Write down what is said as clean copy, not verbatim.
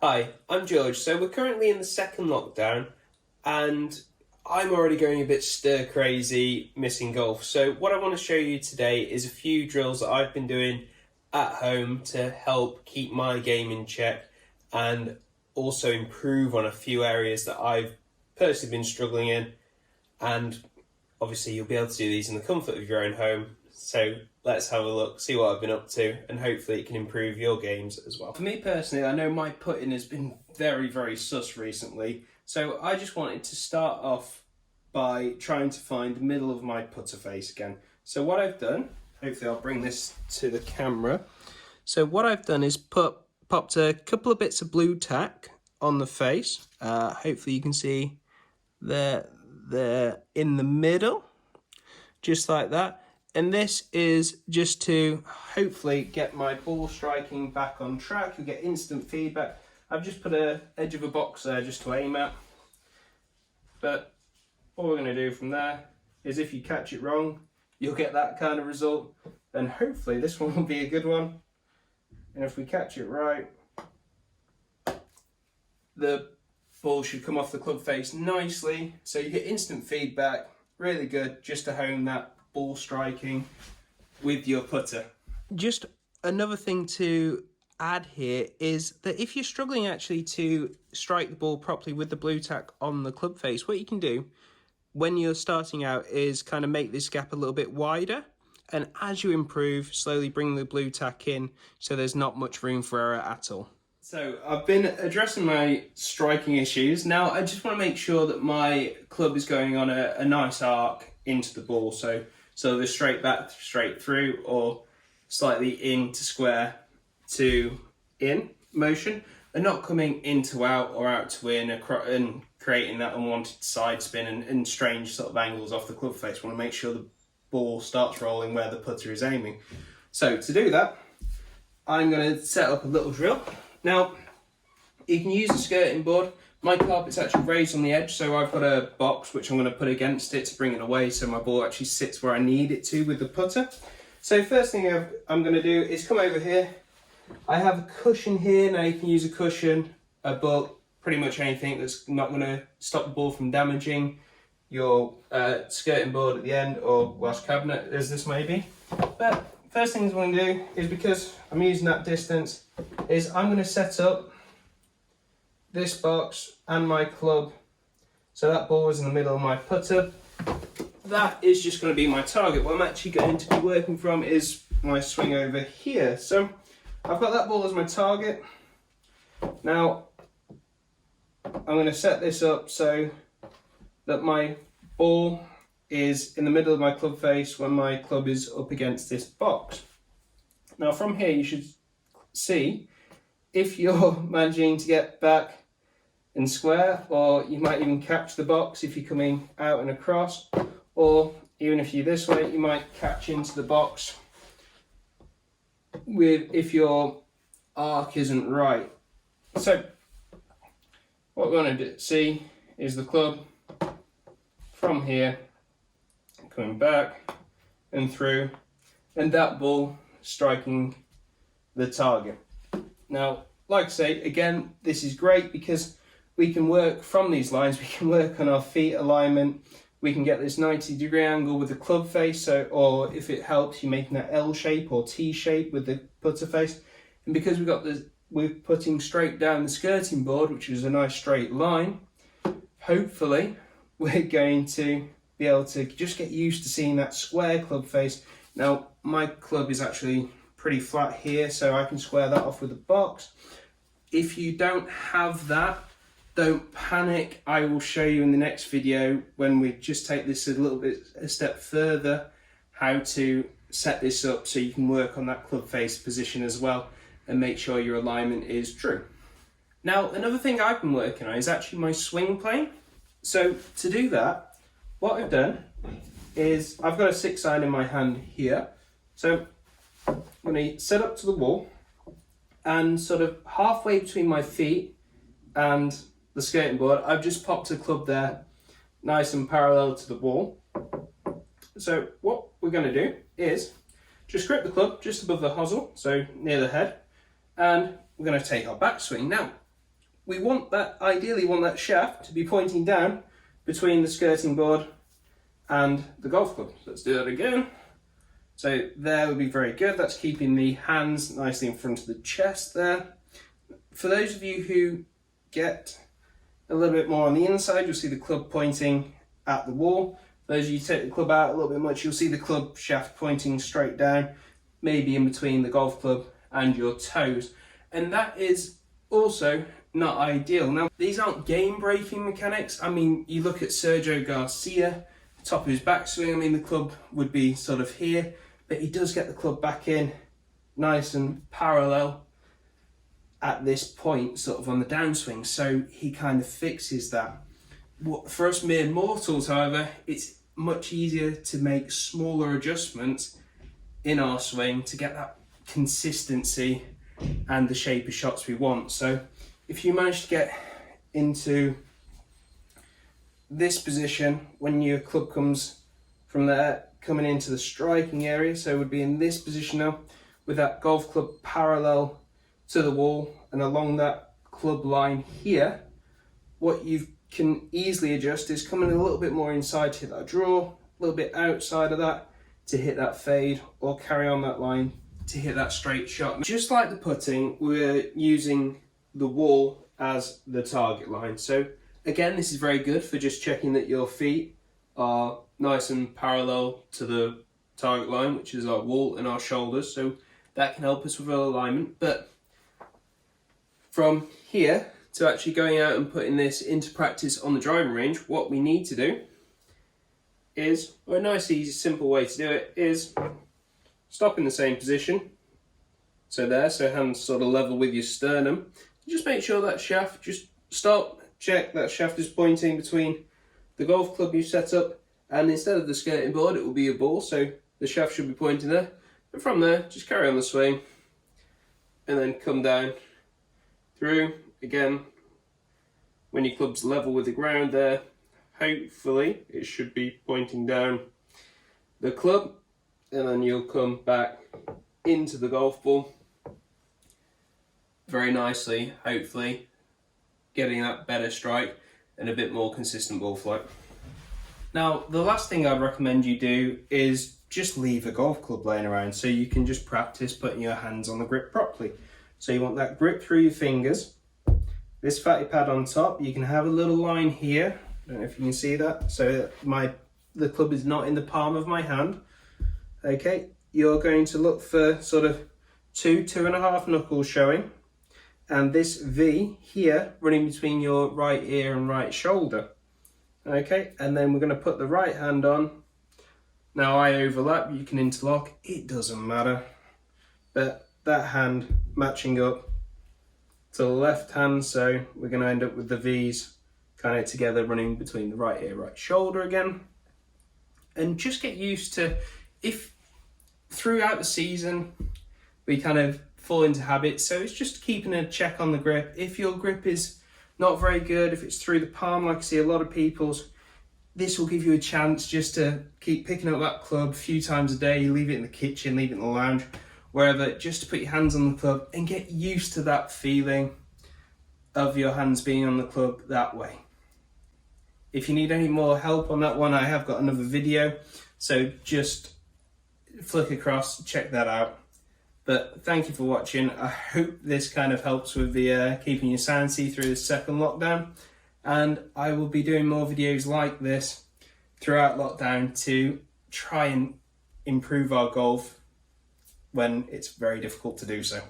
Hi, I'm George. So we're currently in the second lockdown and I'm already going a bit stir crazy missing golf. So what I want to show you today is a few drills that I've been doing at home to help keep my game in check and also improve on a few areas that I've personally been struggling in. And obviously you'll be able to do these in the comfort of your own home. So let's have a look, see what I've been up to, and hopefully it can improve your games as well. For me personally, I know my putting has been very sus recently, so I just wanted to start off by trying to find the middle of my putter face again. So what I've done, hopefully I'll bring this to the camera. So what I've done is popped a couple of bits of blue tack on the face. Hopefully you can see they're in the middle, just like that. And this is just to hopefully get my ball striking back on track. You'll get instant feedback. I've just put an edge of a box there just to aim at. But all we're going to do from there is if you catch it wrong, you'll get that kind of result. And hopefully this one will be a good one. And if we catch it right, the ball should come off the club face nicely. So you get instant feedback, really good, just to hone that ball striking with your putter. Just another thing to add here is that if you're struggling actually to strike the ball properly with the blue tack on the club face, what you can do when you're starting out is kind of make this gap a little bit wider, and as you improve, slowly bring the blue tack in so there's not much room for error at all. So I've been addressing my striking issues. Now I just want to make sure that my club is going on a nice arc into the ball, so they're straight back, straight through, or slightly in to square to in motion, and not coming in to out or out to in and creating that unwanted side spin and strange sort of angles off the club face. Want to make sure the ball starts rolling where the putter is aiming. So to do that, I'm going to set up a little drill. Now, you can use a skirting board. My carpet's actually raised on the edge, so I've got a box which I'm going to put against it to bring it away so my ball actually sits where I need it to with the putter. So first thing I'm going to do is come over here. I have a cushion here. Now you can use a cushion, a book, pretty much anything that's not going to stop the ball from damaging your skirting board at the end, or wash cabinet as this may be. But first thing I'm going to do is, because I'm using that distance, is I'm going to set up this box and my club so that ball is in the middle of my putter. That is just going to be my target. What I'm actually going to be working from is my swing over here. So I've got that ball as my target. Now I'm going to set this up so that my ball is in the middle of my club face when my club is up against this box. Now from here you should see if you're managing to get back and square, or you might even catch the box if you're coming out and across, or even if you're this way, you might catch into the box if your arc isn't right. So what we're going to see is the club from here coming back and through, and that ball striking the target. Now, like I say, again, this is great because we can work from these lines. We can work on our feet alignment. We can get this 90-degree angle with the club face, or if it helps, you're making that L shape or T shape with the putter face. And because we're putting straight down the skirting board, which is a nice straight line, hopefully we're going to be able to just get used to seeing that square club face. Now, my club is actually pretty flat here, so I can square that off with a box. If you don't have that, don't panic. I will show you in the next video, when we just take this a step further, how to set this up so you can work on that club face position as well and make sure your alignment is true. Now, another thing I've been working on is actually my swing plane. So to do that, what I've done is I've got a 6-iron in my hand here. So I'm going to set up to the wall, and sort of halfway between my feet and the skirting board, I've just popped a club there, nice and parallel to the wall. So what we're going to do is just grip the club just above the hosel, so near the head, and we're going to take our backswing. Now, we ideally want that shaft to be pointing down between the skirting board and the golf club. So let's do that again. So there would be very good. That's keeping the hands nicely in front of the chest there. For those of you who get a little bit more on the inside, you'll see the club pointing at the wall. For those of you who take the club out a little bit much, you'll see the club shaft pointing straight down, maybe in between the golf club and your toes. And that is also not ideal. Now, these aren't game-breaking mechanics. I mean, you look at Sergio Garcia, top of his backswing, I mean, the club would be sort of here, but he does get the club back in nice and parallel at this point, sort of on the downswing, so he kind of fixes that. For us mere mortals, however, it's much easier to make smaller adjustments in our swing to get that consistency and the shape of shots we want. So if you manage to get into this position when your club comes from there, coming into the striking area, so it would be in this position now with that golf club parallel to the wall and along that club line here, what you can easily adjust is coming a little bit more inside to hit that draw, a little bit outside of that to hit that fade, or carry on that line to hit that straight shot. Just like the putting, we're using the wall as the target line. So again, this is very good for just checking that your feet are nice and parallel to the target line, which is our wall and our shoulders. So that can help us with our alignment. But from here to actually going out and putting this into practice on the driving range, what we need to do is, or a nice, easy, simple way to do it is stop in the same position. So there, so hands sort of level with your sternum. Just make sure that shaft, just stop, check that shaft is pointing between the golf club you set up, and instead of the skirting board, it will be a ball, so the shaft should be pointing there. And from there, just carry on the swing, and then come down through. Again, when your club's level with the ground there, hopefully it should be pointing down the club, and then you'll come back into the golf ball very nicely, hopefully getting that better strike and a bit more consistent ball flight. Now, the last thing I'd recommend you do is just leave a golf club laying around so you can just practice putting your hands on the grip properly. So you want that grip through your fingers, this fatty pad on top. You can have a little line here, I don't know if you can see that, so the club is not in the palm of my hand. Okay, you're going to look for sort of 2.5 knuckles showing, and this V here running between your right ear and right shoulder. Okay, and then we're going to put the right hand on. Now I overlap, you can interlock, it doesn't matter, but that hand matching up to the left hand, so we're going to end up with the V's kind of together running between the right ear, right shoulder again. And just get used to, if throughout the season we kind of fall into habits, so it's just keeping a check on the grip. If your grip is not very good, if it's through the palm like I see a lot of people's, this will give you a chance just to keep picking up that club a few times a day. You leave it in the kitchen, leave it in the lounge, wherever, just to put your hands on the club and get used to that feeling of your hands being on the club that way. If you need any more help on that one, I have got another video, so just flick across, check that out. But thank you for watching. I hope this kind of helps with the keeping your sanity through the second lockdown, and I will be doing more videos like this throughout lockdown to try and improve our golf when it's very difficult to do so.